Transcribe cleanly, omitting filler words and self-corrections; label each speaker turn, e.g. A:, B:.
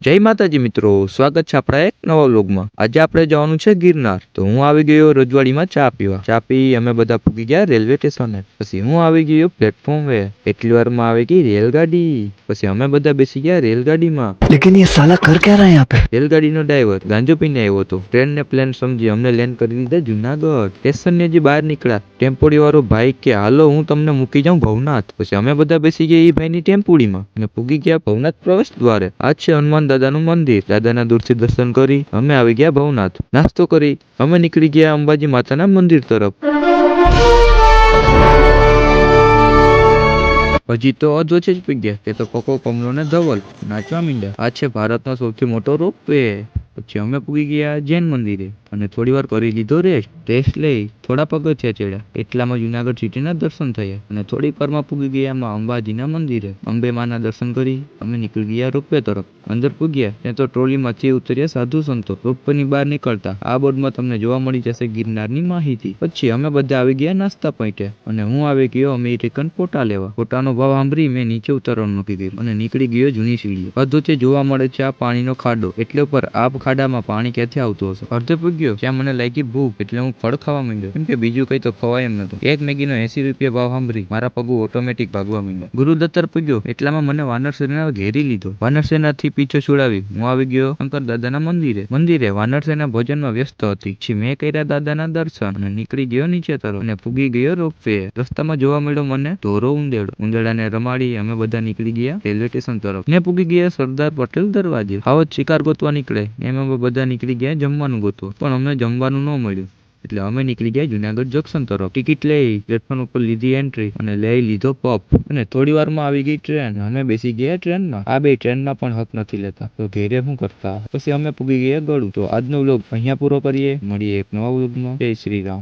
A: જય માતાજી મિત્રો, સ્વાગત છે આપણા એક નવા વ્લોગમાં। આજે આપણે જવાનું છે ગિરનાર। તો હું આવી ગયો રજવાડીમાં ચા પીવા। ચા પી અમે બધા પૂગી ગયા રેલવે સ્ટેશને। પછી હું આવી ગયો પ્લેટફોર્મ વે। એટલી વારમાં આવી ગઈ રેલગાડી। પછી અમે બધા બેસી ગયા રેલગાડીમાં।
B: लेकिन ये साला कर क्या रहा है यहाँ पे।
A: રેલગાડીનો ડ્રાઈવર ગાંજો પીને આવ્યો હતો। ટ્રેન ને પ્લેન સમજી અમને લેન્ડ કરી દીધા જુનાગઢ। સ્ટેશનને હજી બહાર નીકળ્યા, ટેમ્પોડી વાળો ભાઈ કે હાલો હું તમને મૂકી જાઉં ભવનાથ। પછી અમે બધા બેસી ગયા એ ભાઈની ટેમ્પોડીમાં અને પૂગી ગયા ભવનાથ પ્રવેશ દ્વારે। આ છે હનુમાન દાદાનું મંદિર। દાદાના દૂરથી દર્શન કરી અમે આવી ગયા ભવનાથ। નાસ્તો કરી અમે નીકળી ગયા અંબાજી માતાના મંદિર તરફ। હજી તો અધવચ્ચે જ પી ગયા કે તો કોકો કમલો ને ધવલ નાચવા માંડ્યા। આ છે ભારતનો સૌથી મોટો રોપવે। પછી અમે પૂગી ગયા જૈન મંદિરે અને થોડી વાર કરી લીધો રેસ્ટ લઈ થોડા પગથિયા ચડ્યા। એટલામાં જુનાગઢ સિટીના દર્શન થયા અને થોડીક વારમાં પૂગી ગયા અંબાજીના મંદિરે। અંબે માના દર્શન કરી અમે નીકળી ગયા રોપવે તરફ। અંદર પૂગ્યા ત્યાં તો ટ્રોલીમાંથી ઉતર્યા સાધુ સંતો। રોપવેની બહાર નીકળતા આ બોર્ડમાં તમને જોવા મળી જશે ગિરનારની માહિતી। પછી અમે બધા આવી ગયા નાસ્તા પોઈન્ટે અને હું આવી ગયો અમેરિકન ફોટા લેવા। ફોટાનો ભાવ સાંભળી મેં નીચે ઉતરવાનું નક્કી કર્યું અને નીકળી ગયો જૂની સીડીઓ। અધોચે જોવા મળે છે આ પાણીનો ખાડો, એટલે ઉપર આ ખાડામાં પાણી ક્યાંથી આવતું હશે। અડધે પૂગ્યો ત્યાં મને લાગી ભૂખ, એટલે હું ફળ ખાવા માંડ્યો, કેમ કે બીજું કઈ તો ખવાય એમ નતું। એક મેગીનો 80 રૂપિયા ભાવ સાંભળી મારા પગું ઓટોમેટિક ભાગવા માંડ્યા। ગુરુદત્તર પૂગ્યો એટલામાં મને વાનર સેના ઘેરી લીધો। વાનર સેનાથી પીછો છોડાવી હું આવી ગયો શંકર દાદાના મંદિરે। વાનર સેના ભોજનમાં વ્યસ્ત હતી। પછી મેં કર્યા દાદાના દર્શન અને નીકળી ગયો નીચે તરફ અને પૂગી ગયો રોપવે। રસ્તામાં જોવા મળ્યો મને ધોરો ઉંદેડાને રમાડી અમે બધા નીકળી ગયા રેલવે સ્ટેશન તરફ ને પૂગી ગયા સરદાર પટેલ દરવાજે। આવો શિકાર ગોતવા નીકળે એમ અમે બધા નીકળી ગયા જમવાનું ગોતવા, પણ અમને જમવાનું ન મળ્યું એટલે અમે નીકળી ગયા જુનાગઢ જંકશન તરફ। ટિકિટ લઈ પ્લેટફોર્મ ઉપર લીધી એન્ટ્રી અને લઈ લીધો પપ અને થોડી વારમાં આવી ગઈ ટ્રેન। અમે બેસી ગયા ટ્રેનમાં। આ બે ટ્રેનના પણ હક નથી લેતા, તો ઘેરે શું કરતા। પછી અમે પૂગી ગયા ગળું। તો આજનો વ્લોગ અહીંયા પૂરો કરીએ, મળીએ એક નવા વ્લોગમાં। જય શ્રી રામ।